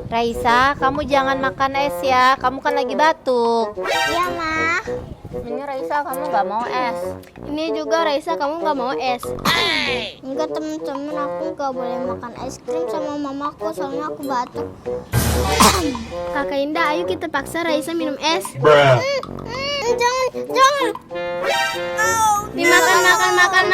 Raisa, kamu jangan makan es ya. Kamu kan lagi batuk. Iya, Ma. Ini Raisa, kamu nggak mau es. Ini juga Raisa, kamu nggak mau es? Enggak, temen-temen, aku nggak boleh makan es krim sama mamaku, soalnya aku batuk. Kakak Indah, ayo kita paksa Raisa minum es. Jangan. Dimakan, makan.